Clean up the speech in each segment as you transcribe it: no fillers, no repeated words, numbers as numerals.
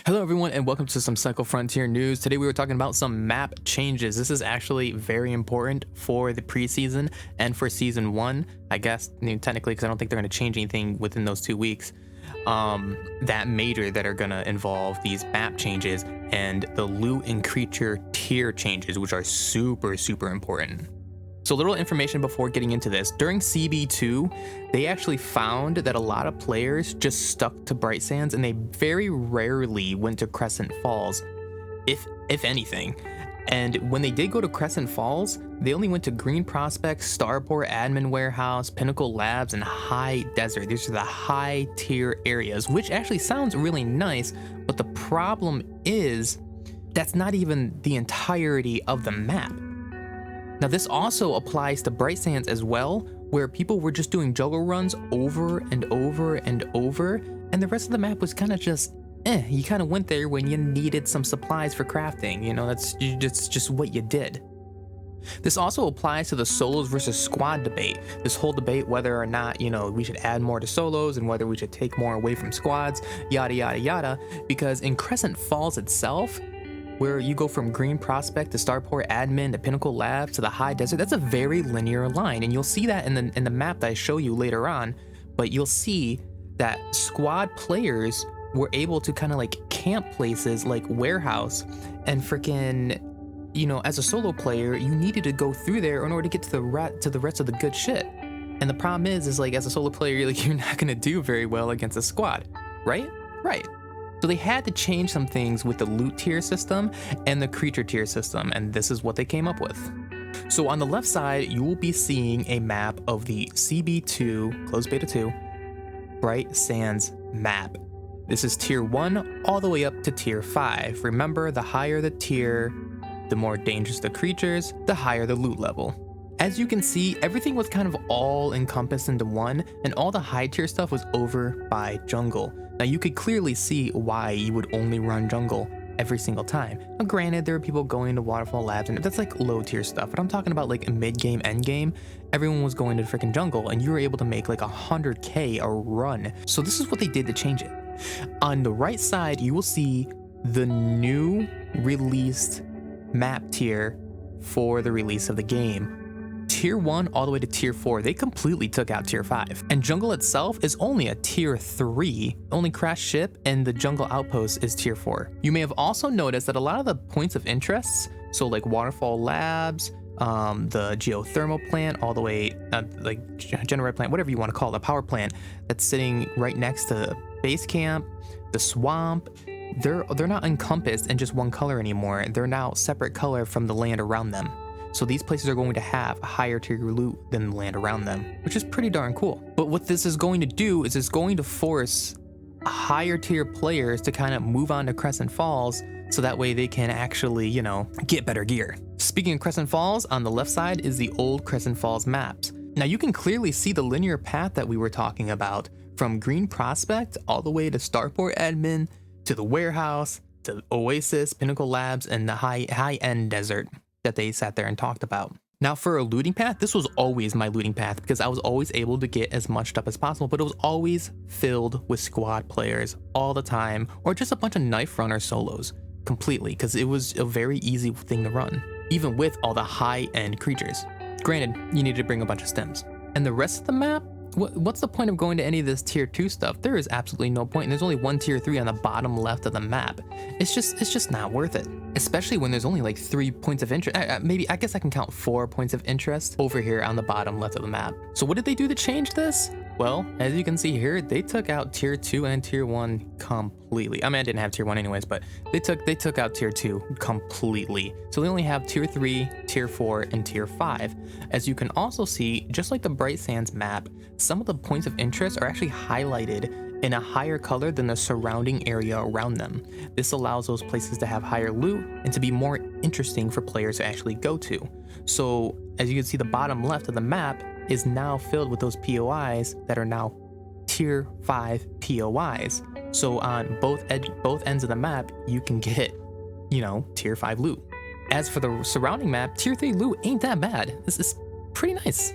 Hello everyone and welcome to some Cycle Frontier news. Today we were talking about some map changes. This is actually very important for the preseason and for season 1, I guess, technically, because I don't think they're going to change anything within those 2 weeks. That major that are going to involve these map changes and the loot and creature tier changes, which are super important. So a little information before getting into this. During CB2, they actually found that a lot of players just stuck to Brightsands and they very rarely went to Crescent Falls, if anything. And when they did go to Crescent Falls, they only went to Green Prospect, Starport, Admin Warehouse, Pinnacle Labs, and High Desert. These are the high tier areas, which actually sounds really nice, but the problem is that's not even the entirety of the map. Now this also applies to Brightsands as well, where people were just doing juggle runs over and over and over, and the rest of the map was kind of just you kind of went there when you needed some supplies for crafting. You know, that's just what you did. This also applies to the solos versus squad debate. This whole debate whether or not, you know, we should add more to solos and whether we should take more away from squads, yada yada yada, because in Crescent Falls itself, where you go from Green Prospect to Starport Admin to Pinnacle Labs to the High Desert, that's a very linear line, and you'll see that in the map that I show you later on. But you'll see that squad players were able to kind of like camp places like Warehouse, and freaking, you know, as a solo player, you needed to go through there in order to get to the rest of the good shit. And the problem is like as a solo player, you're not gonna do very well against a squad, right? Right. So they had to change some things with the loot tier system and the creature tier system, and this is what they came up with. So on the left side, you will be seeing a map of the CB2, closed beta 2, Brightsands map. This is tier 1 all the way up to tier 5. Remember, the higher the tier, the more dangerous the creatures, the higher the loot level. As you can see, everything was kind of all encompassed into one, and all the high tier stuff was over by jungle. Now you could clearly see why you would only run jungle every single time. Now granted, there are people going to Waterfall Labs, and that's like low tier stuff, but I'm talking about like mid game, end game, everyone was going to freaking jungle, and you were able to make like 100k a run. So this is what they did to change it. On the right side, you will see the new released map tier for the release of the game. Tier 1 all the way to tier 4, they completely took out tier 5. And jungle itself is only a tier 3, only crash ship and the jungle outpost is tier 4. You may have also noticed that a lot of the points of interest, so like Waterfall Labs, the geothermal plant, all the way, like generator plant, whatever you want to call it, a power plant that's sitting right next to base camp, the swamp, they're not encompassed in just one color anymore. They're now separate color from the land around them. So these places are going to have a higher tier loot than the land around them, which is pretty darn cool. But what this is going to do is it's going to force higher tier players to kind of move on to Crescent Falls, so that way they can actually, you know, get better gear. Speaking of Crescent Falls, on the left side is the old Crescent Falls maps. Now you can clearly see the linear path that we were talking about, from Green Prospect all the way to Starport Admin, to the Warehouse, to Oasis, Pinnacle Labs, and the high-end desert that they sat there and talked about. Now for a looting path, this was always my looting path because I was always able to get as much stuff as possible, but it was always filled with squad players all the time, or just a bunch of knife runner solos completely, because it was a very easy thing to run, even with all the high-end creatures. Granted, you need to bring a bunch of stems. And the rest of the map, what's the point of going to any of this tier 2 stuff? There is absolutely no point, and there's only one tier 3 on the bottom left of the map. It's just not worth it, especially when there's only like 3 points of interest. Maybe, I guess I can count 4 points of interest over here on the bottom left of the map. So what did they do to change this? Well, as you can see here, they took out tier 2 and tier 1 completely. I mean, I didn't have tier 1 anyways, but they took out tier 2 completely. So they only have tier 3, tier 4, and tier 5. As you can also see, just like the Brightsands map, some of the points of interest are actually highlighted in a higher color than the surrounding area around them. This allows those places to have higher loot and to be more interesting for players to actually go to. So as you can see, the bottom left of the map is now filled with those POIs that are now tier 5 POIs. So on both ends of the map, you can get, you know, tier 5 loot. As for the surrounding map, tier 3 loot ain't that bad. This is pretty nice.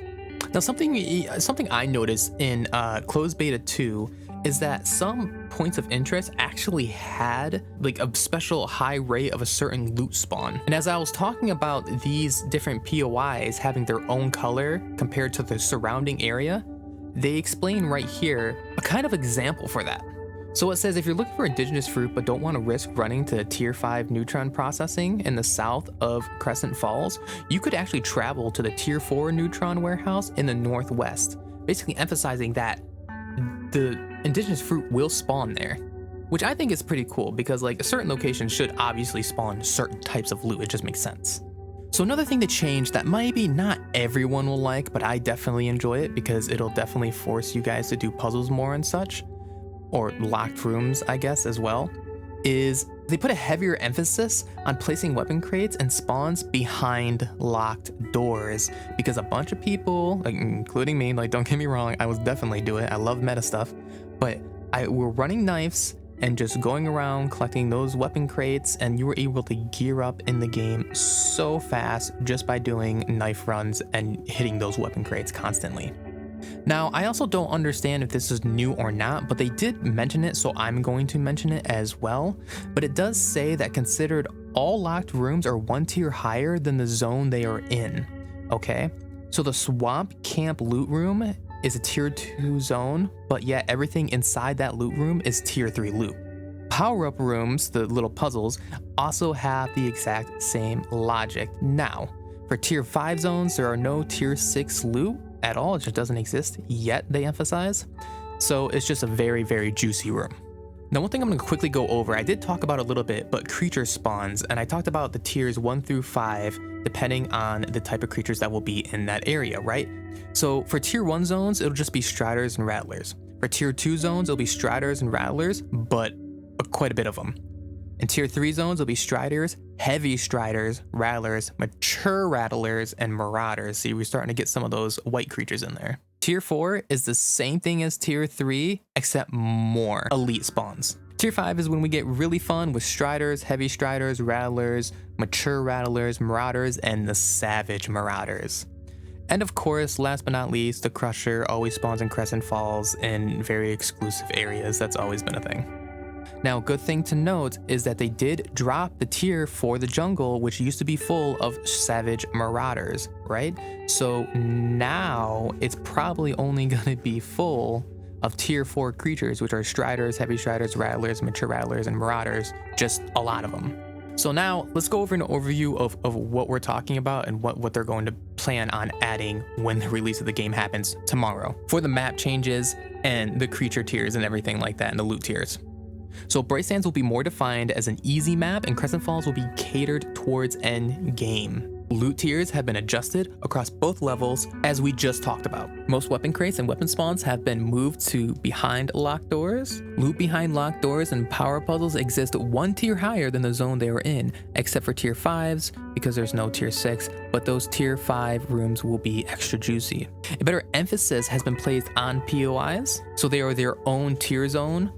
Now something I noticed in closed beta 2 is that some points of interest actually had like a special high rate of a certain loot spawn. And as I was talking about these different POIs having their own color compared to the surrounding area, they explain right here a kind of example for that. So it says if you're looking for indigenous fruit but don't want to risk running to tier 5 neutron processing in the south of Crescent Falls, you could actually travel to the tier 4 neutron warehouse in the northwest, basically emphasizing that the indigenous fruit will spawn there, which I think is pretty cool because like a certain location should obviously spawn certain types of loot. It just makes sense. So another thing to change that maybe not everyone will like, but I definitely enjoy it because it'll definitely force you guys to do puzzles more and such, or locked rooms, I guess, as well, is they put a heavier emphasis on placing weapon crates and spawns behind locked doors, because a bunch of people, like including me, like don't get me wrong, I would definitely do it. I love meta stuff, but we're running knives and just going around collecting those weapon crates, and you were able to gear up in the game so fast just by doing knife runs and hitting those weapon crates constantly. Now, I also don't understand if this is new or not, but they did mention it, so I'm going to mention it as well. But it does say that considered all locked rooms are 1 tier higher than the zone they are in, okay? So the swamp camp loot room is a tier 2 zone, but yet everything inside that loot room is tier 3 loot. Power-up rooms, the little puzzles, also have the exact same logic. Now, for tier 5 zones, there are no tier 6 loot at all. It just doesn't exist yet, they emphasize. So it's just a very, very juicy room. Now, one thing I'm going to quickly go over, I did talk about a little bit, but creature spawns, and I talked about the tiers 1 through 5 depending on the type of creatures that will be in that area, right? So for tier 1 zones, it'll just be striders and rattlers. For tier 2 zones, it'll be striders and rattlers, but quite a bit of them. In tier 3 zones, it'll be striders, heavy striders, rattlers, mature rattlers, and marauders. See, we're starting to get some of those white creatures in there. Tier 4 is the same thing as tier 3, except more elite spawns. Tier 5 is when we get really fun with striders, heavy striders, rattlers, mature rattlers, marauders, and the savage marauders. And of course, last but not least, the Crusher always spawns in Crescent Falls in very exclusive areas. That's always been a thing. Now, a good thing to note is that they did drop the tier for the jungle, which used to be full of savage marauders, right? So now it's probably only going to be full of tier 4 creatures, which are striders, heavy striders, rattlers, mature rattlers, and marauders, just a lot of them. So now let's go over an overview of what we're talking about and what they're going to plan on adding when the release of the game happens tomorrow for the map changes and the creature tiers and everything like that, and the loot tiers. So Brightsands will be more defined as an easy map, and Crescent Falls will be catered towards end game. Loot tiers have been adjusted across both levels, as we just talked about. Most weapon crates and weapon spawns have been moved to behind locked doors. Loot behind locked doors and power puzzles exist 1 tier higher than the zone they were in, except for tier 5s, because there's no tier 6, but those tier 5 rooms will be extra juicy. A better emphasis has been placed on POIs, so they are their own tier zone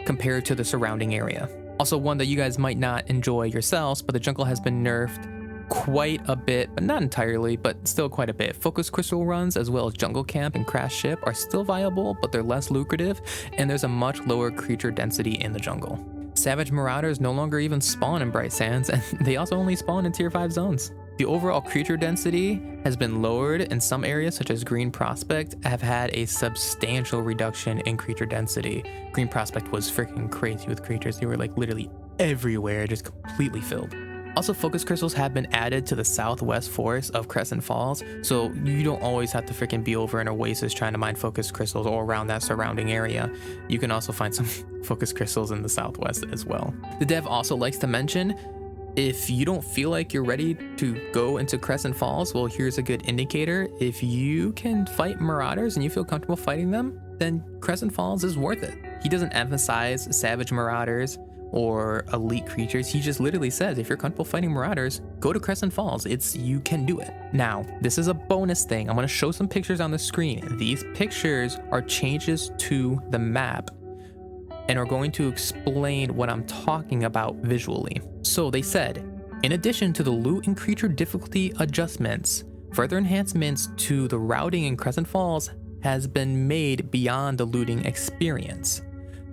compared to the surrounding area. Also, one that you guys might not enjoy yourselves, but the jungle has been nerfed quite a bit, but not entirely, but still quite a bit. Focus crystal runs as well as jungle camp and crash ship are still viable, but they're less lucrative, and there's a much lower creature density in the jungle. Savage marauders no longer even spawn in Brightsands, and they also only spawn in tier 5 zones. The overall creature density has been lowered, and some areas such as Green Prospect have had a substantial reduction in creature density. Green Prospect was freaking crazy with creatures. They were like literally everywhere, just completely filled. Also, focus crystals have been added to the southwest forest of Crescent Falls, so you don't always have to freaking be over in Oasis trying to mine focus crystals or around that surrounding area. You can also find some focus crystals in the southwest as well. The dev also likes to mention, if you don't feel like you're ready to go into Crescent Falls, well, here's a good indicator. If you can fight marauders and you feel comfortable fighting them, then Crescent Falls is worth it. He doesn't emphasize savage marauders or elite creatures. He just literally says, if you're comfortable fighting marauders, go to Crescent Falls. You can do it. Now, this is a bonus thing. I'm going to show some pictures on the screen. These pictures are changes to the map and are going to explain what I'm talking about visually. So they said, in addition to the loot and creature difficulty adjustments, further enhancements to the routing in Crescent Falls has been made beyond the looting experience.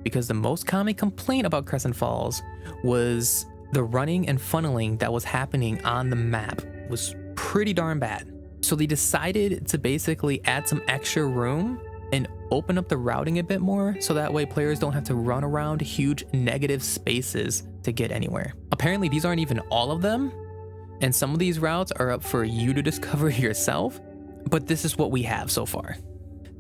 because the most common complaint about Crescent Falls was the running and funneling that was happening on the map was pretty darn bad. So they decided to basically add some extra room and open up the routing a bit more, so that way players don't have to run around huge negative spaces to get anywhere. Apparently these aren't even all of them, and some of these routes are up for you to discover yourself, but this is what we have so far.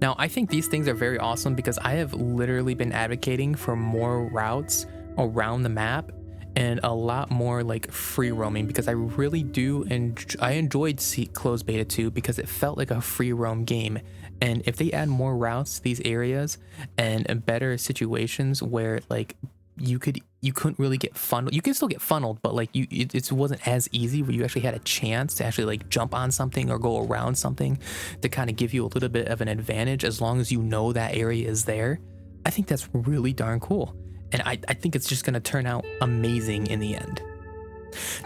Now, I think these things are very awesome because I have literally been advocating for more routes around the map and a lot more like free roaming, because I really do, and I enjoyed closed beta 2 because it felt like a free roam game. And if they add more routes to these areas and better situations where like you couldn't really get funneled, you can still get funneled, but like it wasn't as easy, where you actually had a chance to actually like jump on something or go around something to kind of give you a little bit of an advantage as long as you know that area is there. I think that's really darn cool. And I think it's just going to turn out amazing in the end.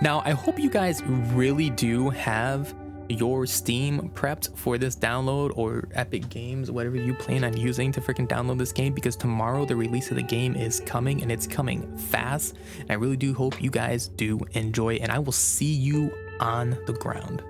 Now, I hope you guys really do have your Steam prepped for this download, or Epic Games, whatever you plan on using to freaking download this game, because tomorrow the release of the game is coming, and it's coming fast. And I really do hope you guys do enjoy, and I will see you on the ground.